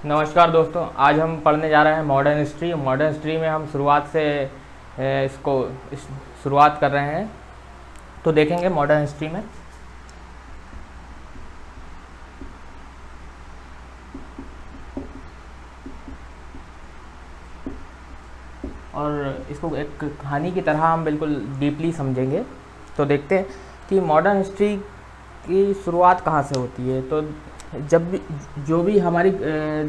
नमस्कार दोस्तों, आज हम पढ़ने जा रहे हैं मॉडर्न हिस्ट्री। मॉडर्न हिस्ट्री में हम शुरुआत से शुरुआत कर रहे हैं। तो देखेंगे मॉडर्न हिस्ट्री में और इसको एक कहानी की तरह हम बिल्कुल डीपली समझेंगे। तो देखते हैं कि मॉडर्न हिस्ट्री की शुरुआत कहाँ से होती है। तो जब भी जो भी हमारी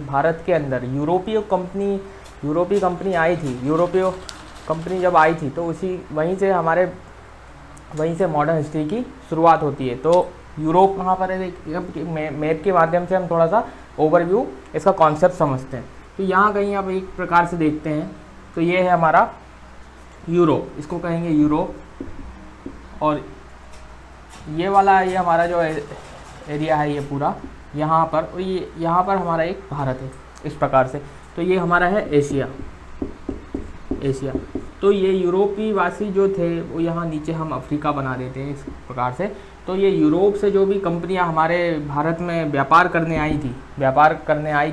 भारत के अंदर यूरोपीय कंपनी आई थी, यूरोपीय कंपनी जब आई थी तो वहीं से मॉडर्न हिस्ट्री की शुरुआत होती है। तो यूरोप कहाँ पर है, मैप के माध्यम से हम थोड़ा सा ओवरव्यू इसका कॉन्सेप्ट समझते हैं। तो यहाँ कहीं आप एक प्रकार से देखते हैं तो ये है हमारा यूरोप, इसको कहेंगे यूरोप। और ये हमारा जो एरिया है ये पूरा यहाँ पर, और ये यहाँ पर हमारा एक भारत है इस प्रकार से। तो ये हमारा है एशिया। तो ये यूरोपीय वासी जो थे वो यहाँ नीचे हम अफ्रीका बना देते हैं इस प्रकार से। तो ये यूरोप से जो भी कंपनियाँ हमारे भारत में व्यापार करने आई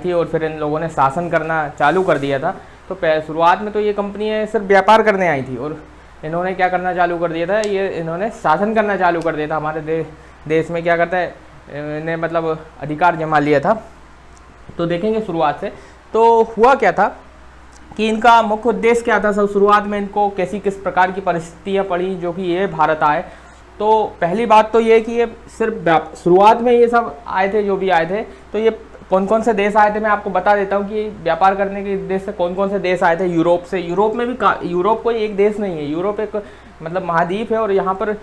थी और फिर इन लोगों ने शासन करना चालू कर दिया था। तो शुरुआत में तो ये कंपनियाँ सिर्फ व्यापार करने आई थी और इन्होंने क्या करना चालू कर दिया था, इन्होंने शासन करना चालू कर दिया था। हमारे देश में क्या करता है, इन्हें मतलब अधिकार जमा लिया था। तो देखेंगे शुरुआत से तो हुआ क्या था कि इनका मुख्य उद्देश्य क्या था। सब शुरुआत में इनको किस प्रकार की परिस्थितियाँ पड़ी जो कि ये भारत आए। तो पहली बात तो ये कि ये सिर्फ शुरुआत में ये सब आए थे, जो भी आए थे। तो ये कौन कौन से देश आए थे मैं आपको बता देता हूँ कि व्यापार करने के उद्देश्य से कौन कौन से देश आए थे यूरोप से। यूरोप में भी यूरोप कोई एक देश नहीं है, यूरोप एक मतलब महाद्वीप है और यहाँ पर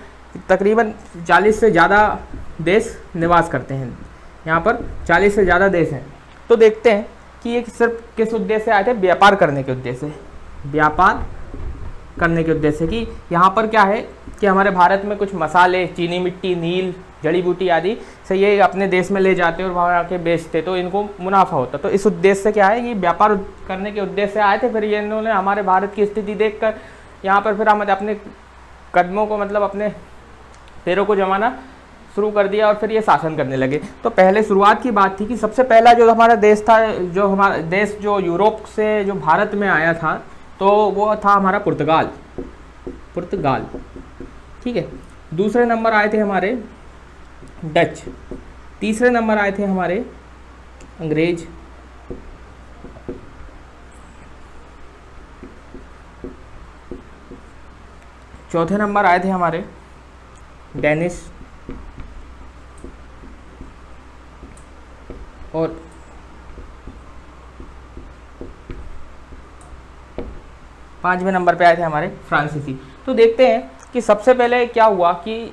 तकरीबन 40 से ज़्यादा देश निवास करते हैं। यहाँ पर 40 से ज़्यादा देश हैं। तो देखते हैं कि ये सिर्फ किस उद्देश्य से आए थे, व्यापार करने के उद्देश्य से। कि यहाँ पर क्या है कि हमारे भारत में कुछ मसाले, चीनी मिट्टी, नील, जड़ी बूटी आदि से ये अपने देश में ले जाते और वहाँ आके बेचते, तो इनको मुनाफा होता। तो इस उद्देश्य से क्या है, ये व्यापार करने के उद्देश्य से आए थे। फिर ये इन्होंने हमारे भारत की स्थिति देखकर यहाँ पर फिर हम अपने कदमों को मतलब अपने पैरों को जमाना शुरू कर दिया और फिर ये शासन करने लगे। तो पहले शुरुआत की बात थी कि सबसे पहला जो हमारा देश था, जो हमारा देश जो यूरोप से जो भारत में आया था, तो वो था हमारा पुर्तगाल। ठीक है। दूसरे नंबर आए थे हमारे डच। तीसरे नंबर आए थे हमारे अंग्रेज। चौथे नंबर आए थे हमारे डेनिश। और पांचवें नंबर पे आए थे हमारे फ्रांसीसी। तो देखते हैं कि सबसे पहले क्या हुआ कि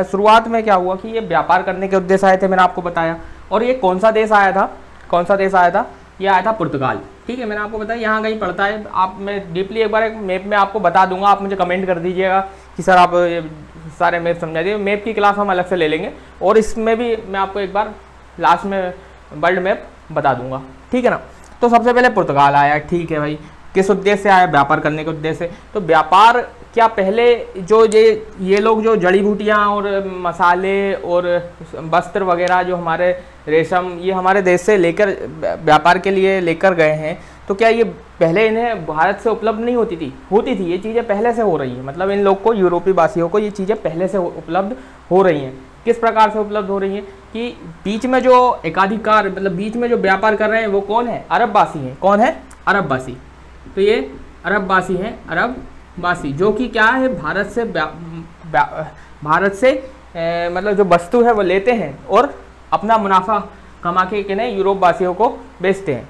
शुरुआत में क्या हुआ कि ये व्यापार करने के उद्देश्य आए थे, मैंने आपको बताया। और ये कौन सा देश आया था, ये आया था पुर्तगाल। ठीक है, मैंने आपको बताया यहाँ कहीं पड़ता है। मैं डीपली एक बार एक मैप में आपको बता दूंगा, आप मुझे कमेंट कर दीजिएगा कि सर आप ये सारे मैप समझा दीजिए। मैप की क्लास हम अलग से ले लेंगे और इसमें भी मैं आपको एक बार लास्ट में वर्ल्ड मैप बता दूंगा। ठीक है ना। तो सबसे पहले पुर्तगाल आया। ठीक है भाई, किस उद्देश्य से आया, व्यापार करने के उद्देश्य से। तो व्यापार क्या पहले जो ये लोग जो जड़ी बूटियाँ और मसाले और वस्त्र वगैरह जो हमारे रेशम, ये हमारे देश से लेकर व्यापार के लिए लेकर गए हैं, तो क्या ये पहले इन्हें भारत से उपलब्ध नहीं होती थी ये चीज़ें पहले से हो रही हैं। मतलब इन लोग को, यूरोपीय वासियों को ये चीज़ें पहले से उपलब्ध हो रही हैं। किस प्रकार से उपलब्ध हो रही हैं कि बीच में जो एकाधिकार, मतलब बीच में जो व्यापार कर रहे हैं वो कौन है, अरबवासी हैं। कौन है, अरबवासी। तो ये अरबवासी हैं, अरबवासी जो कि क्या है, भारत से मतलब जो वस्तु है वो लेते हैं और अपना मुनाफा कमा के किन्हें, यूरोप वासियों को बेचते हैं।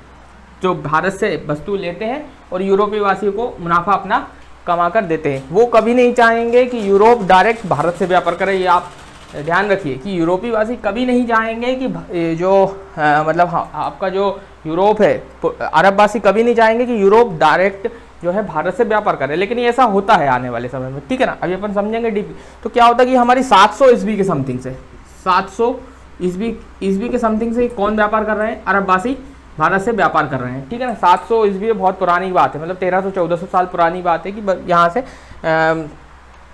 जो भारत से वस्तु लेते हैं और यूरोपीय वासियों को मुनाफा अपना कमा कर देते हैं। वो कभी नहीं चाहेंगे कि यूरोप डायरेक्ट भारत से व्यापार करे। ये आप ध्यान रखिए कि यूरोपीय वासी कभी नहीं चाहेंगे कि जो मतलब आपका जो यूरोप है, अरबवासी कभी नहीं चाहेंगे कि यूरोप डायरेक्ट जो है भारत से व्यापार करे। लेकिन ये ऐसा होता है आने वाले समय में। ठीक है ना। अभी अपन समझेंगे डीपली। तो क्या होता है कि हमारी 700 ईस्वी के समथिंग से, 700 ईस्वी के समथिंग से कौन व्यापार कर रहे हैं, अरबवासी भारत से व्यापार कर रहे हैं। ठीक है ना। 700 ईस्वी बहुत पुरानी बात है, मतलब 1300-1400 साल पुरानी बात है कि यहाँ से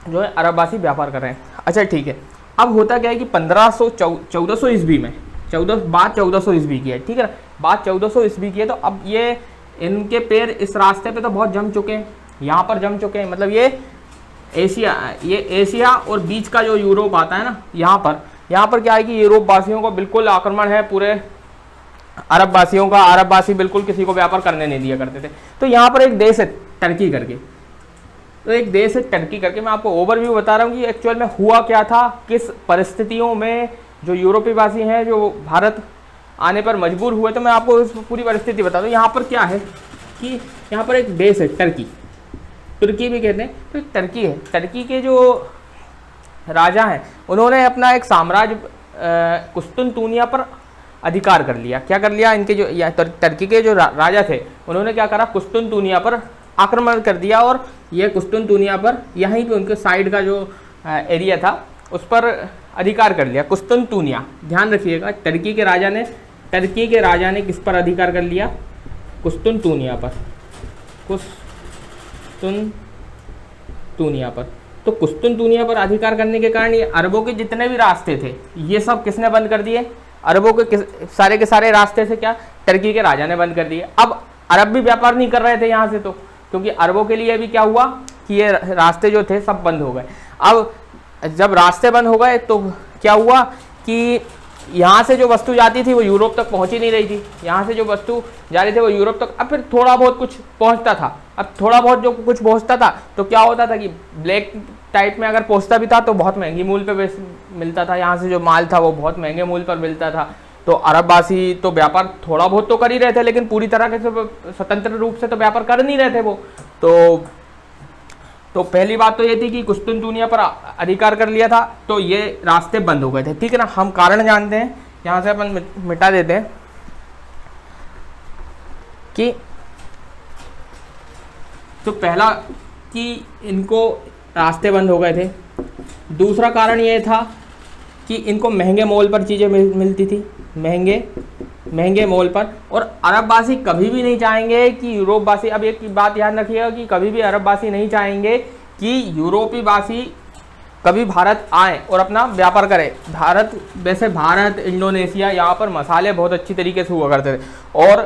जो है अरबवासी व्यापार कर रहे हैं। अच्छा ठीक है। अब होता क्या है कि 1400 ईस्वी में बात 1400 ईस्वी की है, ठीक है ना, बात 1400 ईस्वी की है। तो अब ये इनके पैर इस रास्ते पे तो बहुत जम चुके हैं, यहाँ पर जम चुके हैं, मतलब ये एशिया और बीच का जो यूरोप आता है ना, यहाँ पर क्या है कि यूरोप वासियों को बिल्कुल आक्रमण है पूरे अरब वासियों का। अरब वासी बिल्कुल किसी को व्यापार करने नहीं दिया करते थे। तो यहाँ पर एक देश है टर्की करके, तो एक देश है टर्की करके, मैं आपको ओवरव्यू बता रहा हूँ कि एक्चुअल में हुआ क्या था, किस परिस्थितियों में जो यूरोपीय वासी हैं जो भारत आने पर मजबूर हुए। तो मैं आपको इस पूरी परिस्थिति बता दूँ। यहाँ पर क्या है कि यहाँ पर एक देश है टर्की, तुर्की भी कहते हैं, तो टर्की है। टर्की के जो राजा हैं उन्होंने अपना एक साम्राज्य कुस्तुनतुनिया पर अधिकार कर लिया। क्या कर लिया, इनके जो टर्की के जो राजा थे उन्होंने क्या करा, कुस्तुनतुनिया पर आक्रमण कर दिया, और ये कुस्तुनतुनिया पर यहीं पे उनके साइड का जो एरिया था उस पर अधिकार कर लिया, कुस्तुनतुनिया। ध्यान रखिएगा, टर्की के राजा ने किस पर अधिकार कर लिया, कुस्तुनतुनिया पर, कुस्तुनतुनिया पर। तो कुस्तुनतुनिया पर अधिकार करने के कारण ये अरबों के जितने भी रास्ते थे ये सब किसने बंद कर दिए, अरबों के सारे के सारे रास्ते से क्या टर्की के राजा ने बंद कर दिए। अब अरब भी व्यापार नहीं कर रहे थे यहाँ से, तो क्योंकि अरबों के लिए भी क्या हुआ कि ये रास्ते जो थे सब बंद हो गए। अब जब रास्ते बंद हो गए तो क्या हुआ कि यहाँ से जो वस्तु जाती थी वो यूरोप तक पहुँच ही नहीं रही थी, यहाँ से जो वस्तु जा रही थी वो यूरोप तक, अब फिर थोड़ा बहुत कुछ पहुँचता था। अब थोड़ा बहुत जो कुछ पहुँचता था तो क्या होता था कि ब्लैक टाइप में अगर पहुँचता भी था तो बहुत महंगी मूल्य पे मिलता था, यहाँ से जो माल था वो बहुत महंगे मूल्य पर मिलता था। तो अरबवासी तो व्यापार थोड़ा बहुत तो कर ही रहे थे, लेकिन पूरी तरह के स्वतंत्र रूप से तो व्यापार कर नहीं रहे थे वो। तो पहली बात तो ये थी कि कुस्तुनतुनिया पर अधिकार कर लिया था, तो ये रास्ते बंद हो गए थे, ठीक है ना। हम कारण जानते हैं, यहाँ से अपन मिटा देते हैं कि तो पहला कि इनको रास्ते बंद हो गए थे। दूसरा कारण ये था कि इनको महंगे मोल पर चीज़ें मिलती थी, महंगे मोल पर। और अरबवासी कभी भी नहीं चाहेंगे कि यूरोपवासी, अब एक बात याद रखिएगा कि कभी भी अरबवासी नहीं चाहेंगे कि यूरोपीय वासी कभी भारत आए और अपना व्यापार करें। भारत, इंडोनेशिया, यहाँ पर मसाले बहुत अच्छी तरीके से हुआ करते थे। और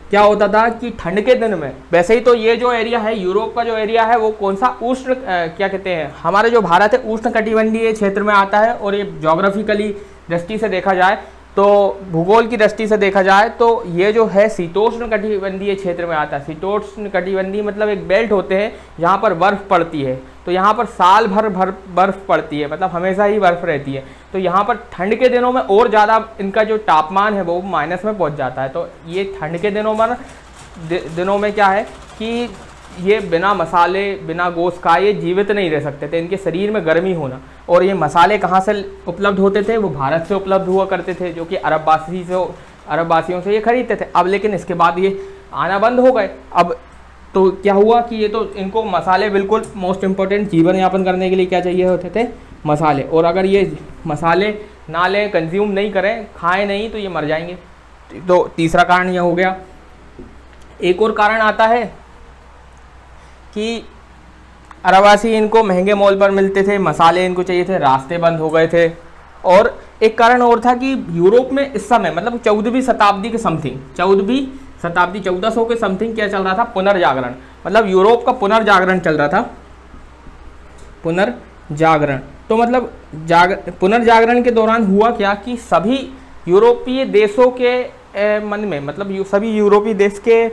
क्या होता था कि ठंड के दिन में, वैसे ही तो ये जो एरिया है यूरोप का जो एरिया है वो कौन सा उष्ण क्या कहते हैं, हमारे जो भारत है उष्ण कटिबंधीय क्षेत्र में आता है। और ये ज्योग्राफिकली दृष्टि से देखा जाए तो भूगोल की दृष्टि से देखा जाए तो ये जो है शीतोष्ण कटिबंधीय क्षेत्र में आता है। शीतोष्ण कटिबंधीय मतलब एक बेल्ट होते हैं जहाँ पर बर्फ़ पड़ती है, तो यहाँ पर साल भर बर्फ़ पड़ती है, मतलब हमेशा ही बर्फ़ रहती है। तो यहाँ पर ठंड के दिनों में और ज़्यादा इनका जो तापमान है वो माइनस में पहुँच जाता है। तो ये ठंड के दिनों में क्या है कि ये बिना मसाले बिना गोश्त खाए ये जीवित नहीं रह सकते थे, इनके शरीर में गर्मी होना। और ये मसाले कहाँ से उपलब्ध होते थे, वो भारत से उपलब्ध हुआ करते थे, जो कि अरबवासियों से ये खरीदते थे। अब लेकिन इसके बाद ये आना बंद हो गए। अब तो क्या हुआ कि ये तो इनको मसाले बिल्कुल मोस्ट इम्पोर्टेंट, जीवन यापन करने के लिए क्या चाहिए होते थे, मसाले। और अगर ये मसाले ना लें, कंज्यूम नहीं करें, खाएँ नहीं, तो ये मर जाएंगे। तो तीसरा कारण यह हो गया। एक और कारण आता है कि अरबवासी इनको महंगे मोल पर मिलते थे, मसाले इनको चाहिए थे, रास्ते बंद हो गए थे। और एक कारण और था कि यूरोप में इस समय मतलब 14वीं शताब्दी के समथिंग, 1400 के समथिंग क्या चल रहा था, पुनर्जागरण। मतलब यूरोप का पुनर्जागरण चल रहा था, पुनर्जागरण। तो मतलब पुनर्जागरण के दौरान हुआ क्या कि सभी यूरोपीय देशों के मन में, मतलब सभी यूरोपीय देश के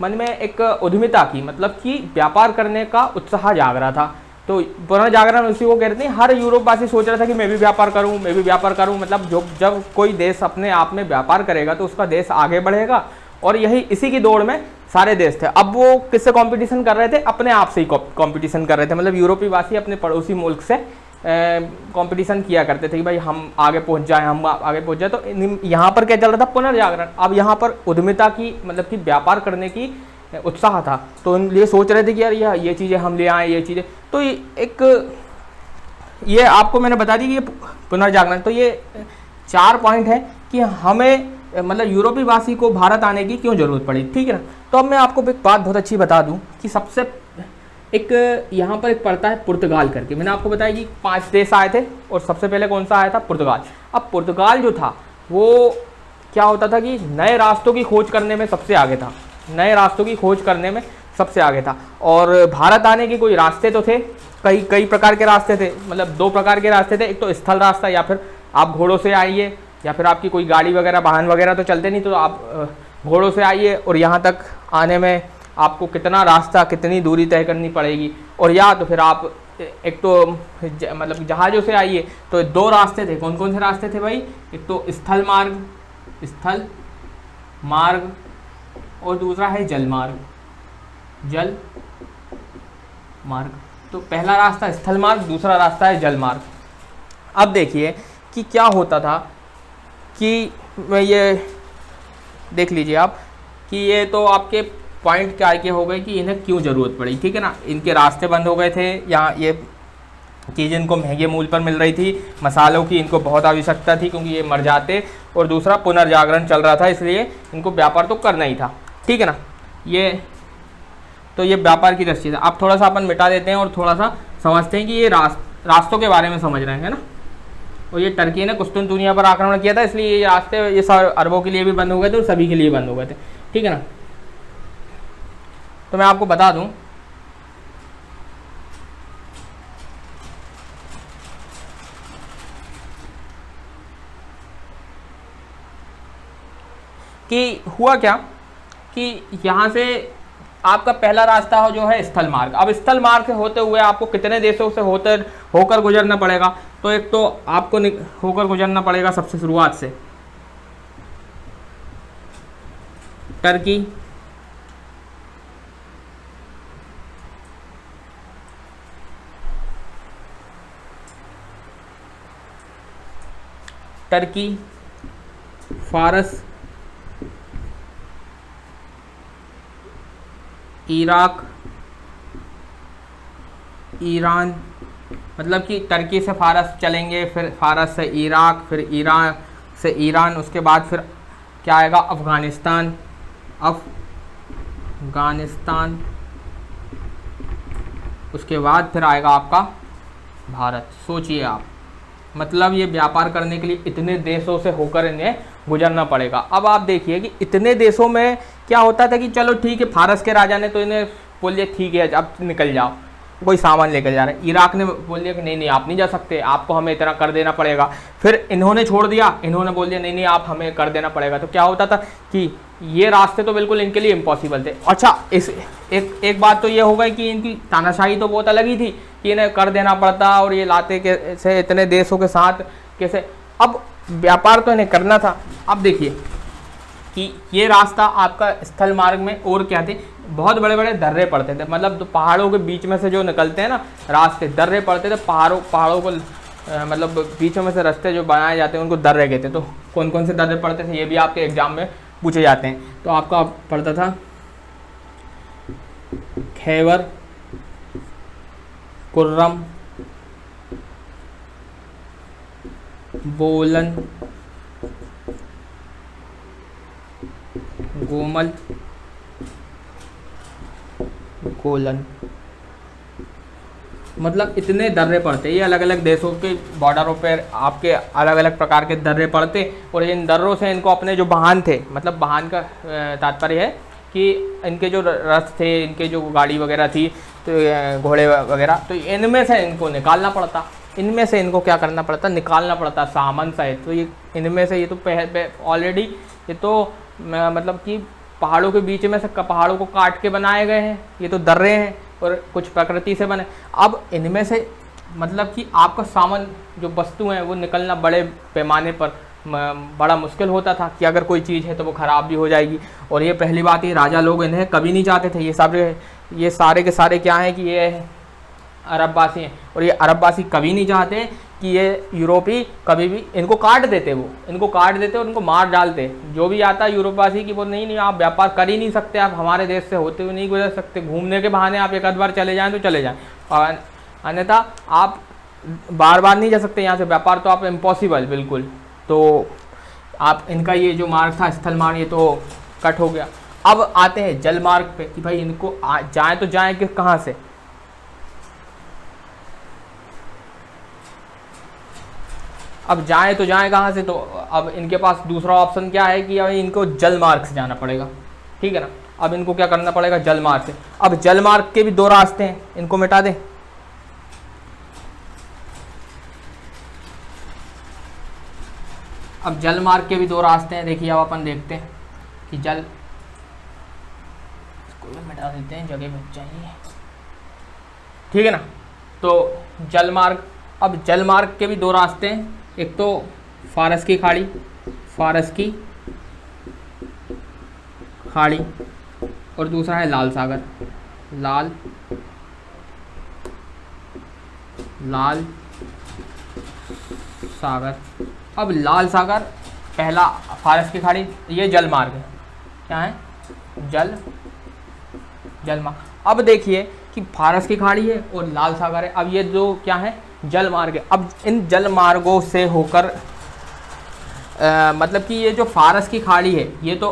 मन में एक उद्यमिता की, मतलब कि व्यापार करने का उत्साह जाग रहा था। तो पुनर्जागरण उसी को कहते हैं। हर यूरोपवासी सोच रहा था कि मैं भी व्यापार करूं, मतलब जब कोई देश अपने आप में व्यापार करेगा तो उसका देश आगे बढ़ेगा। और इसी की दौड़ में सारे देश थे। अब वो किससे कंपटीशन कर रहे थे, अपने आप से ही कंपटीशन कर रहे थे। मतलब यूरोपीय वासी अपने पड़ोसी मुल्क से कंपटीशन किया करते थे कि भाई हम आगे पहुंच जाए। तो यहाँ पर क्या चल रहा था, पुनर्जागरण। अब यहाँ पर उद्यमिता की, मतलब कि व्यापार करने की उत्साह था। तो ये सोच रहे थे कि यार ये चीज़ें हम ले आएँ, ये चीज़ें। तो ये आपको मैंने बता दी कि ये पुनर्जागरण। तो ये 4 पॉइंट है कि हमें, मतलब यूरोपीय वासी को भारत आने की क्यों जरूरत पड़ी, ठीक है ना। तो अब मैं आपको एक बात बहुत अच्छी बता दूं कि सबसे यहाँ पर एक पड़ता है पुर्तगाल करके। मैंने आपको बताया कि 5 देश आए थे और सबसे पहले कौन सा आया था, पुर्तगाल। अब पुर्तगाल जो था वो क्या होता था कि नए रास्तों की खोज करने में सबसे आगे था, नए रास्तों की खोज करने में सबसे आगे था। और भारत आने के कोई रास्ते तो थे, कई कई प्रकार के रास्ते थे, मतलब 2 प्रकार के रास्ते थे। एक तो स्थल रास्ता, या फिर आप घोड़ों से आइए, या फिर आपकी कोई गाड़ी वगैरह वाहन वगैरह तो चलते नहीं, तो आप घोड़ों से आइए और यहाँ तक आने में आपको कितना रास्ता, कितनी दूरी तय करनी पड़ेगी। और या तो फिर आप एक तो मतलब जहाज़ों से आइए। तो 2 रास्ते थे। कौन कौन से रास्ते थे भाई? एक तो स्थल मार्ग और दूसरा है जल मार्ग। तो पहला रास्ता स्थल मार्ग, दूसरा रास्ता है जल मार्ग। अब देखिए कि क्या होता था कि ये देख लीजिए आप कि ये तो आपके पॉइंट क्या के हो गए कि इन्हें क्यों ज़रूरत पड़ी, ठीक है ना। इनके रास्ते बंद हो गए थे, या ये चीज़ इनको महंगे मूल्य पर मिल रही थी, मसालों की इनको बहुत आवश्यकता थी क्योंकि ये मर जाते। और दूसरा पुनर्जागरण चल रहा था, इसलिए इनको व्यापार तो करना ही था, ठीक है ना। ये व्यापार की दृष्टि से अब थोड़ा सा अपन मिटा देते हैं और थोड़ा सा समझते हैं कि ये रास्तों के बारे में समझ रहे हैं ना। और ये टर्की ने कुस्तुनतुनिया पर आक्रमण किया था, इसलिए ये रास्ते ये अरबों के लिए भी बंद हो गए थे और सभी के लिए बंद हो गए थे, ठीक है ना। तो मैं आपको बता दूं कि हुआ क्या कि यहाँ से आपका पहला रास्ता हो जो है स्थल मार्ग। अब स्थल मार्ग से होते हुए आपको कितने देशों से होकर गुजरना पड़ेगा? तो एक तो आपको होकर गुजरना पड़ेगा सबसे शुरुआत से टर्की, फारस, इराक, ईरान। मतलब कि टर्की से फारस चलेंगे, फिर फारस से इराक, फिर ईरान से ईरान, उसके बाद फिर क्या आएगा? अफ़गानिस्तान, उसके बाद फिर आएगा आपका भारत। सोचिए आप, मतलब ये व्यापार करने के लिए इतने देशों से होकर इन्हें गुजरना पड़ेगा। अब आप देखिए कि इतने देशों में क्या होता था कि चलो ठीक है, फारस के राजा ने तो इन्हें बोल दिया ठीक है अब निकल जाओ, कोई सामान लेकर जा रहे हैं। इराक ने बोल दिया कि नहीं नहीं आप नहीं जा सकते, आपको हमें इतना कर देना पड़ेगा। फिर इन्होंने छोड़ दिया, इन्होंने बोल दिया नहीं नहीं आप हमें कर देना पड़ेगा। तो क्या होता था कि ये रास्ते तो बिल्कुल इनके लिए इम्पॉसिबल थे। अच्छा एक बात तो ये हो गई कि इनकी तानाशाही तो बहुत अलग ही थी कि इन्हें कर देना पड़ता और ये लाते कैसे इतने देशों के साथ कैसे। अब व्यापार तो इन्हें करना था। अब देखिए कि ये रास्ता आपका स्थल मार्ग में और क्या थे, बहुत बड़े बड़े दर्रे पड़ते थे। मतलब तो पहाड़ों के बीच में से जो निकलते हैं ना रास्ते, दर्रे पड़ते थे। पहाड़ों को मतलब बीचों में से रास्ते जो बनाए जाते हैं उनको दर्रे कहते हैं। तो कौन कौन से दर्रे पड़ते थे ये भी आपके एग्जाम में पूछे जाते हैं। तो आपका पड़ता था खैबर, कुर्रम, बोलन, गोमल, गोलन। मतलब इतने दर्रे पड़ते, ये अलग अलग देशों के बॉर्डरों पर आपके अलग अलग प्रकार के दर्रे पड़ते। और इन दर्रों से इनको अपने जो वाहन थे, मतलब वाहन का तात्पर्य है कि इनके जो रथ थे, इनके जो गाड़ी वगैरह थी, तो घोड़े वगैरह, तो इनमें से इनको निकालना पड़ता। इनमें से इनको क्या करना पड़ता? निकालना पड़ता सामान सहित। तो ये इनमें से ये तो ऑलरेडी ये तो मतलब कि पहाड़ों के बीच में से पहाड़ों को काट के बनाए गए हैं, ये तो दर्रे हैं और कुछ प्रकृति से बने। अब इनमें से मतलब कि आपका सामान जो वस्तु हैं वो निकलना बड़े पैमाने पर बड़ा मुश्किल होता था कि अगर कोई चीज़ है तो वो ख़राब भी हो जाएगी। और ये पहली बात, ये राजा लोग इन्हें कभी नहीं चाहते थे। ये सारे के सारे क्या हैं कि ये अरबवासी हैं, और ये अरबवासी कभी नहीं चाहते कि ये यूरोपी कभी भी इनको काट देते। इनको काट देते और इनको मार डालते। जो भी आता यूरोपवासी की वो नहीं आप व्यापार कर ही नहीं सकते, आप हमारे देश से होते हुए नहीं गुजर सकते, घूमने के बहाने आप एक आध बार चले जाएँ तो चले जाएँ, और अन्यथा आप बार बार नहीं जा सकते यहाँ से। व्यापार तो आप इम्पॉसिबल बिल्कुल। तो आप इनका ये जो मार्ग था स्थल मार्ग, ये तो कट हो गया। अब आते हैं जल मार्ग पे कि भाई इनको जाएँ तो जाएँ कि कहाँ से। अब जाए तो जाए कहाँ से, तो अब इनके पास दूसरा ऑप्शन क्या है कि अब इनको जल मार्ग से जाना पड़ेगा, ठीक है ना। अब इनको क्या करना पड़ेगा, जल मार्ग से। अब जल मार्ग के भी दो रास्ते हैं, इनको मिटा दें। अब जल मार्ग के भी दो रास्ते हैं, देखिए अब अपन देखते हैं कि जल, इसको भी मिटा देते हैं, जगह बच जाएगी, ठीक है ना। तो जल मार्ग, अब जल मार्ग के भी दो रास्ते हैं, एक तो फारस की खाड़ी, फारस की खाड़ी, और दूसरा है लाल सागर, लाल सागर। अब लाल सागर पहला, फारस की खाड़ी, ये जल मार्ग है, क्या है, जल मार्ग। अब देखिए कि फारस की खाड़ी है और लाल सागर है, अब ये जो क्या है, जल मार्ग है। अब इन जल मार्गों से होकर मतलब कि ये जो फारस की खाड़ी है ये तो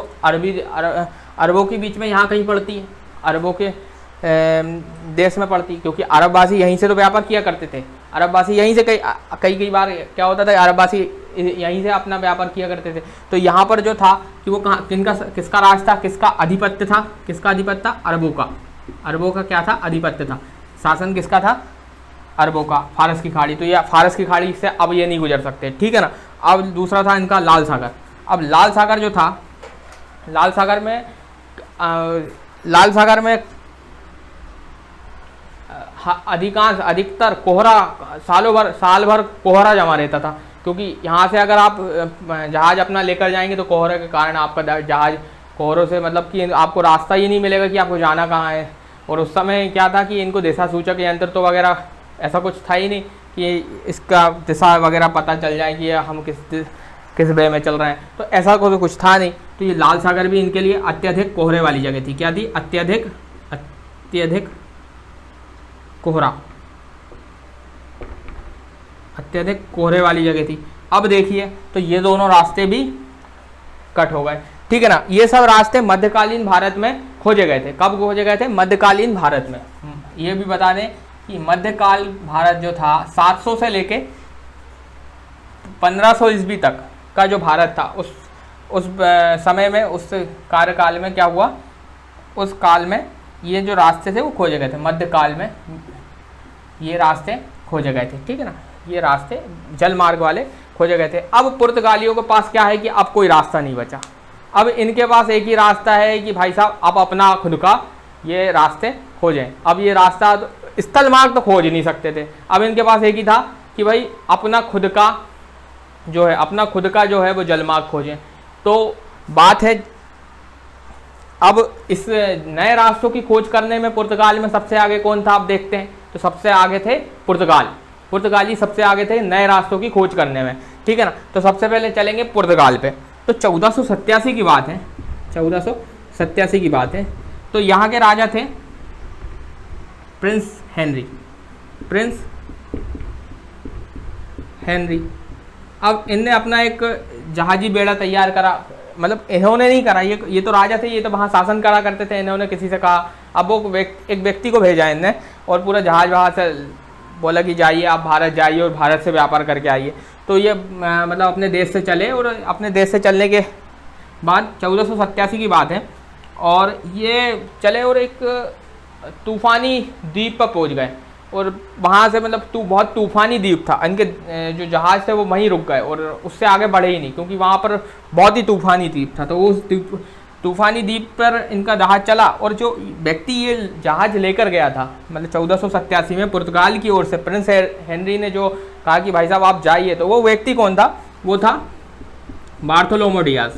अरबों के बीच में यहाँ कहीं पड़ती है, अरबों के देश में पड़ती है, क्योंकि अरबवासी यहीं से तो व्यापार किया करते थे। अरबवासी यहीं से कई बार क्या होता था, अरबवासी यहीं से अपना व्यापार किया करते थे। तो यहाँ पर जो था कि वो कहाँ, किसका राज था, किसका आधिपत्य था, किसका आधिपत्य था, अरबों का क्या था, आधिपत्य था, शासन किसका था, अरबों का, फारस की खाड़ी। तो ये फारस की खाड़ी से अब ये नहीं गुजर सकते, ठीक है ना। अब दूसरा था इनका लाल सागर। अब लाल सागर जो था, लाल सागर में अधिकतर कोहरा, साल भर कोहरा जमा रहता था, क्योंकि यहाँ से अगर आप जहाज़ अपना लेकर जाएंगे तो कोहरे के कारण आपका जहाज़ कोहरों से, मतलब कि आपको रास्ता ही नहीं मिलेगा कि आपको जाना कहाँ है। और उस समय क्या था कि इनको दिशा सूचक यंत्र तो वगैरह ऐसा कुछ था ही नहीं कि इसका दिशा वगैरह पता चल जाए कि हम किस वे में चल रहे हैं, तो ऐसा कुछ था नहीं। तो ये लाल सागर भी इनके लिए अत्यधिक कोहरे वाली जगह थी, क्या थी, अत्यधिक कोहरा, अत्यधिक कोहरे वाली जगह थी। अब देखिए तो ये दोनों रास्ते भी कट हो गए, ठीक है ना। ये सब रास्ते मध्यकालीन भारत में खोजे गए थे। कब खोजे गए थे, मध्यकालीन भारत में। ये भी बता दें कि मध्यकाल भारत जो था 700 से लेके 1500 ईस्वी तक का जो भारत था, उस समय में, उस कार्यकाल में क्या हुआ, उस काल में ये जो रास्ते थे वो खोजे गए थे। मध्यकाल में ये रास्ते खोजे गए थे, ठीक है ना। ये रास्ते जल मार्ग वाले खोजे गए थे। अब पुर्तगालियों के पास क्या है कि अब कोई रास्ता नहीं बचा। अब इनके पास एक ही रास्ता है कि भाई साहब आप अपना खुद का ये रास्ते खोजें। अब ये रास्ता तो स्थल मार्ग तो खोज नहीं सकते थे, अब इनके पास एक ही था कि भाई अपना खुद का जो है वो जल मार्ग खोजें। तो बात है, अब इस नए रास्तों की खोज करने में पुर्तगाल में सबसे आगे कौन था, आप देखते हैं तो सबसे आगे थे पुर्तगाली सबसे आगे थे नए रास्तों की खोज करने में, ठीक है ना। तो सबसे पहले चलेंगे पुर्तगाल पे। तो 1487 की बात है, 1487 की बात है। तो यहाँ के राजा थे प्रिंस हेनरी। अब इनने अपना एक जहाजी बेड़ा तैयार करा, मतलब इन्होंने नहीं करा, ये तो राजा थे, ये तो वहाँ शासन करा करते थे। इन्होंने किसी से कहा, अब वो एक व्यक्ति को भेजा इनने और पूरा जहाज वहाँ से बोला कि जाइए आप भारत जाइए और भारत से व्यापार करके आइए। तो ये मतलब अपने देश से चले, और अपने देश से चलने के बाद 1487 की बात है, और ये चले और एक तूफ़ानी द्वीप पर पहुँच गए। और वहाँ से मतलब बहुत तूफ़ानी द्वीप था, इनके जो जहाज़ थे वो वहीं रुक गए और उससे आगे बढ़े ही नहीं, क्योंकि वहाँ पर बहुत ही तूफ़ानी द्वीप था। तो उस तूफ़ानी द्वीप पर इनका जहाज़ चला, और जो व्यक्ति ये जहाज़ लेकर गया था, मतलब 1487 में पुर्तगाल की ओर से प्रिंस हेनरी ने जो कहा कि भाई साहब आप जाइए, तो वो व्यक्ति कौन था, वो था बार्थोलोमो डियाज।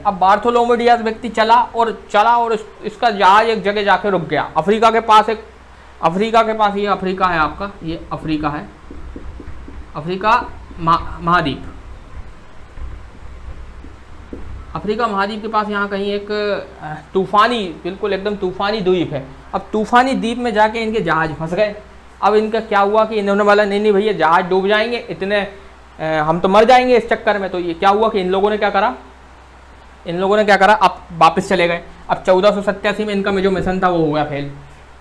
अब बार्थोलोमो डियाज व्यक्ति चला और इसका जहाज एक जगह जाके रुक गया, अफ्रीका के पास। ये अफ्रीका है आपका, ये अफ्रीका है, अफ्रीका महाद्वीप। अफ्रीका महाद्वीप के पास यहाँ कहीं एक तूफ़ानी, बिल्कुल एकदम तूफ़ानी द्वीप है। अब तूफ़ानी द्वीप में जाके इनके जहाज फंस गए। अब इनका क्या हुआ कि इन्होंने बोला नहीं भैया जहाज डूब जाएंगे, इतने हम तो मर जाएंगे इस चक्कर में। तो ये क्या हुआ कि इन लोगों ने क्या करा, अब वापस चले गए। अब 1487 में इनका जो मिशन था वो हो गया फेल।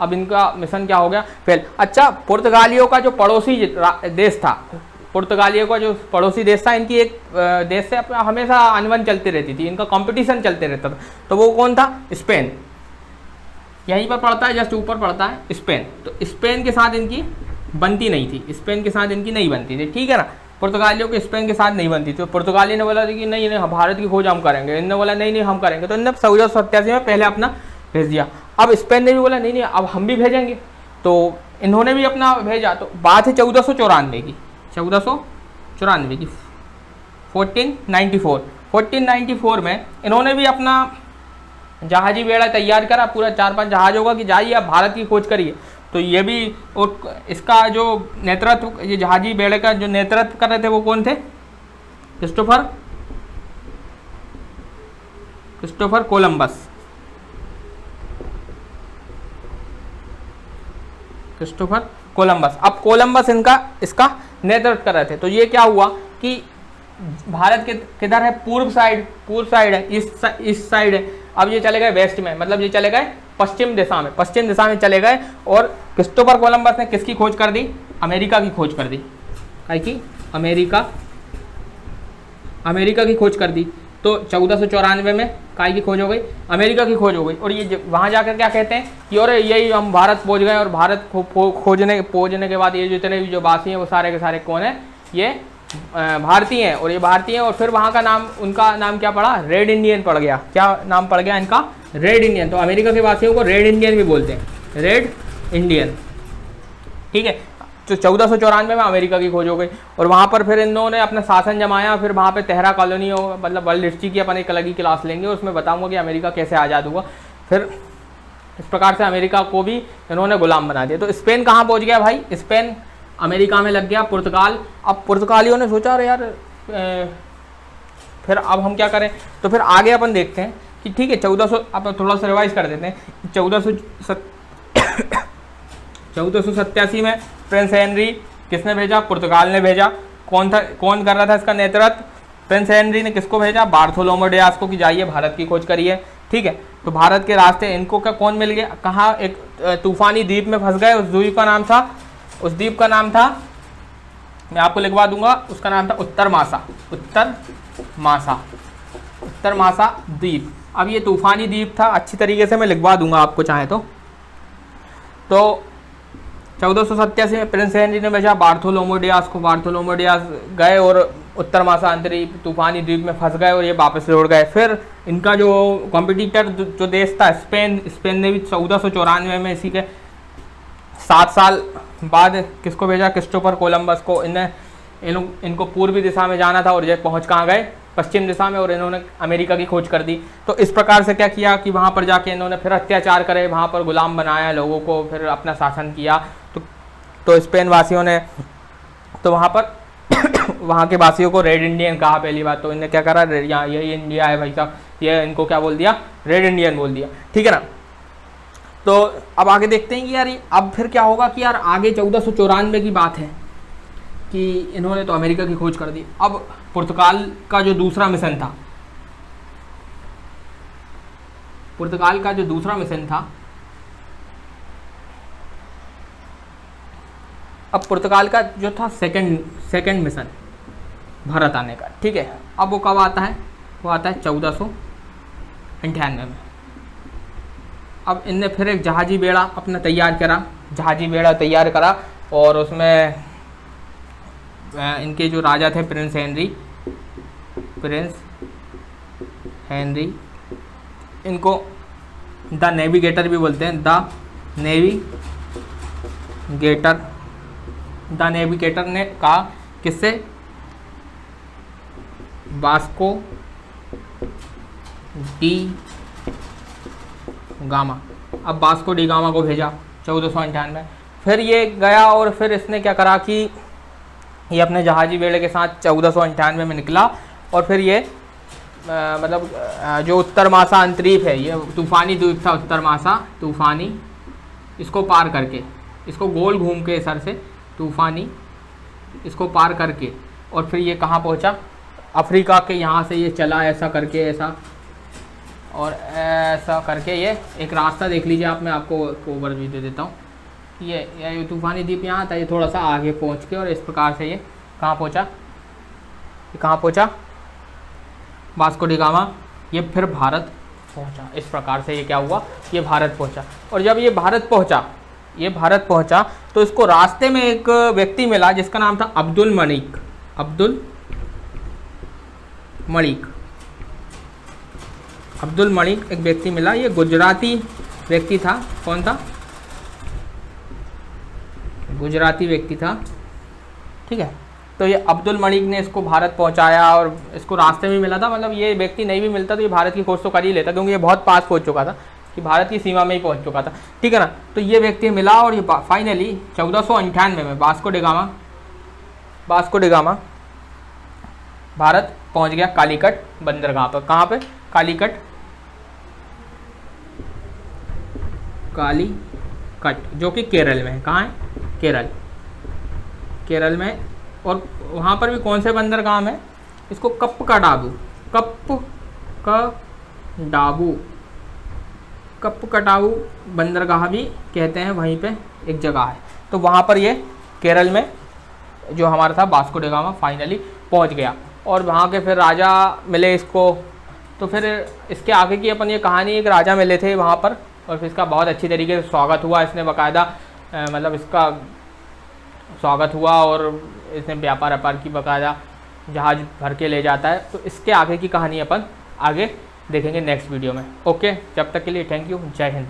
अब इनका मिशन क्या हो गया, फेल। अच्छा, पुर्तगालियों का जो पड़ोसी देश था, पुर्तगालियों का जो पड़ोसी देश था, इनकी एक देश से हमेशा अनबन चलती रहती थी, इनका कंपटीशन चलते रहता था। तो वो कौन था, स्पेन। यहीं पर पड़ता है, जस्ट ऊपर पड़ता है स्पेन। तो स्पेन के साथ इनकी बनती नहीं थी, स्पेन के साथ इनकी नहीं बनती थी, ठीक है ना। पुर्तगालियों के स्पेन के साथ नहीं बनती थी। तो पुर्तगाली ने बोला कि नहीं नहीं, भारत की खोज हम करेंगे। इनने बोला नहीं नहीं हम करेंगे। तो इनने 1487 में पहले अपना भेज दिया। अब स्पेन ने भी बोला नहीं नहीं अब हम भी भेजेंगे। तो इन्होंने भी अपना भेजा। तो बात है 1494 की, 1494 की, 1494 में इन्होंने भी अपना जहाजी बेड़ा तैयार करा, पूरा 4-5 जहाज होगा कि जाइए आप भारत की खोज करिए। तो ये भी, और इसका जो नेतृत्व, ये जहाजी बेड़े का जो नेतृत्व कर रहे थे वो कौन थे, क्रिस्टोफर कोलंबस। अब कोलंबस इसका नेतृत्व कर रहे थे। तो ये क्या हुआ कि भारत के किधर है, पूर्व साइड है, ईस्ट साइड है। अब ये चले गए वेस्ट में, मतलब ये चले गए पश्चिम दिशा में चले गए। और क्रिस्टोफर कोलंबस ने किसकी खोज कर दी, अमेरिका की खोज कर दी। की अमेरिका की खोज कर दी। तो 1494 में काय की खोज हो गई, अमेरिका की खोज हो गई। और ये वहाँ जाकर क्या कहते हैं कि और यही हम भारत पहुँच गए। और भारत खोजने के बाद ये जितने भी जो वासी हैं वो सारे के सारे कौन है, ये भारतीय हैं। और ये भारतीय हैं। और फिर वहाँ का नाम, उनका नाम क्या पड़ा, रेड इंडियन पड़ गया। क्या नाम पड़ गया इनका, रेड इंडियन। तो अमेरिका के वासियों को रेड इंडियन भी बोलते हैं, रेड इंडियन, ठीक है। तो 1494 में अमेरिका की खोज हो गई। और वहाँ पर फिर इन्होंने अपना शासन जमाया। फिर वहाँ पे तेहरा कॉलोनी हो, मतलब वर्ल्ड हिस्ट्री की अपन एक अलग ही क्लास लेंगे, उसमें बताऊंगा कि अमेरिका कैसे आज़ाद हुआ। फिर इस प्रकार से अमेरिका को भी इन्होंने गुलाम बना दिया। तो स्पेन कहाँ पहुँच गया भाई, स्पेन अमेरिका में लग गया। पुर्तगाल, अब पुर्तगालियों ने सोचा अरे यार फिर अब हम क्या करें। तो फिर आगे अपन देखते हैं कि ठीक है 1400, अब थोड़ा सा रिवाइज कर देते हैं। 1487 में प्रिंस हेनरी किसने भेजा, पुर्तगाल ने भेजा। कौन कर रहा था इसका नेतृत्व, प्रिंस हेनरी ने। किसको भेजा, बार्थोलोमो डियास को, कि जाइए भारत की खोज करिए, ठीक है। तो भारत के रास्ते इनको क्या कौन मिल गया, कहाँ, एक तूफानी द्वीप में फंस गए। उस द्वीप का नाम था, मैं आपको लिखवा दूंगा, उसका नाम था उत्तर मासा द्वीप। अब ये तूफानी द्वीप था, अच्छी तरीके से मैं लिखवा दूंगा आपको चाहे तो 1487 में प्रिंस हेनरी ने भेजा बार्थोलोमो डियास को। बार्थोलोमो डियास गए और उत्तर महासागरीय तूफानी द्वीप में फंस गए और ये वापस लौट गए। फिर इनका जो कॉम्पिटिटर जो देश था स्पेन ने भी 1494 में इसी के 7 साल बाद किसको भेजा, क्रिस्टोफर कोलंबस को। इनको पूर्वी दिशा में जाना था और ये पहुँच कहाँ गए, पश्चिम दिशा में। और इन्होंने अमेरिका की खोज कर दी। तो इस प्रकार से क्या किया कि वहाँ पर जाके इन्होंने फिर अत्याचार करे, वहाँ पर गुलाम बनाया लोगों को, फिर अपना शासन किया। तो स्पेन वासियों ने, तो वहाँ पर वहाँ के वासियों को रेड इंडियन कहा पहली बात। तो इन्हें क्या करा, यहाँ यही इंडिया है भाई साहब, ये इनको क्या बोल दिया, रेड इंडियन बोल दिया, ठीक है ना। तो अब आगे देखते हैं कि यार अब फिर क्या होगा कि यार आगे 1494 की बात है कि इन्होंने तो अमेरिका की खोज कर दी। अब पुर्तगाल का जो दूसरा मिशन था, अब पुर्तगाल का जो था सेकंड मिशन भारत आने का, ठीक है। अब वो कब आता है, वो आता है 1498 में। अब इनने फिर एक जहाजी बेड़ा अपना तैयार करा और उसमें इनके जो राजा थे प्रिंस हेनरी, इनको द नेविगेटर भी बोलते हैं, द नेविगेटर ने कहा किससे, वास्को डी गामा। अब वास्को डी गामा को भेजा 1498 में। फिर ये गया और फिर इसने क्या करा कि ये अपने जहाजी बेड़े के साथ 1498 में निकला। और फिर ये मतलब जो उत्तर मासा अंतरीप है, ये तूफानी द्वीप था उत्तर मासा तूफानी, इसको पार करके, इसको गोल घूम के सर से तूफानी, इसको पार करके और फिर ये कहाँ पहुँचा, अफ्रीका के यहाँ से ये चला ऐसा करके, ऐसा और ऐसा करके ये एक रास्ता देख लीजिए आप, मैं आपको ओवरव्यू दे देता हूँ। ये तूफ़ानी द्वीप यहाँ था, ये थोड़ा सा आगे पहुँच के और इस प्रकार से ये कहाँ पहुँचा, ये कहाँ पहुँचा, वास्को डी गामा, ये फिर भारत पहुँचा। इस प्रकार से ये क्या हुआ, ये भारत पहुँचा। और जब ये भारत पहुँचा तो इसको रास्ते में एक व्यक्ति मिला जिसका नाम था अब्दुल मलिक एक व्यक्ति मिला। ये गुजराती व्यक्ति था। कौन था, गुजराती व्यक्ति था, ठीक है। तो ये अब्दुल मलिक ने इसको भारत पहुंचाया और इसको रास्ते में मिला था, मतलब ये व्यक्ति नहीं भी मिलता तो ये भारत की खोज तो कर ही लेता, क्योंकि ये बहुत पास पहुंच चुका था कि भारत की सीमा में ही पहुंच चुका था, ठीक है ना। तो ये व्यक्ति मिला और ये फाइनली 1498 में वास्को डी गामा भारत पहुंच गया कालीकट बंदरगाह पर। कहाँ पे, कालीकट जो कि केरल में है। कहाँ है, केरल में। और वहाँ पर भी कौन से बंदरगाह में, इसको कप्पकडावू बंदरगाह भी कहते हैं, वहीं पे एक जगह है। तो वहाँ पर ये केरल में जो हमारा था वास्को डी गामा फाइनली पहुँच गया। और वहाँ के फिर राजा मिले इसको, तो फिर इसके आगे की अपन ये कहानी, एक राजा मिले थे वहाँ पर और फिर इसका बहुत अच्छी तरीके से स्वागत हुआ। इसने बाकायदा मतलब इसका स्वागत हुआ और इसने व्यापार की बाकायदा जहाज भर के ले जाता है। तो इसके आगे की कहानी अपन आगे देखेंगे नेक्स्ट वीडियो में। ओके, जब तक के लिए थैंक यू, जय हिंद।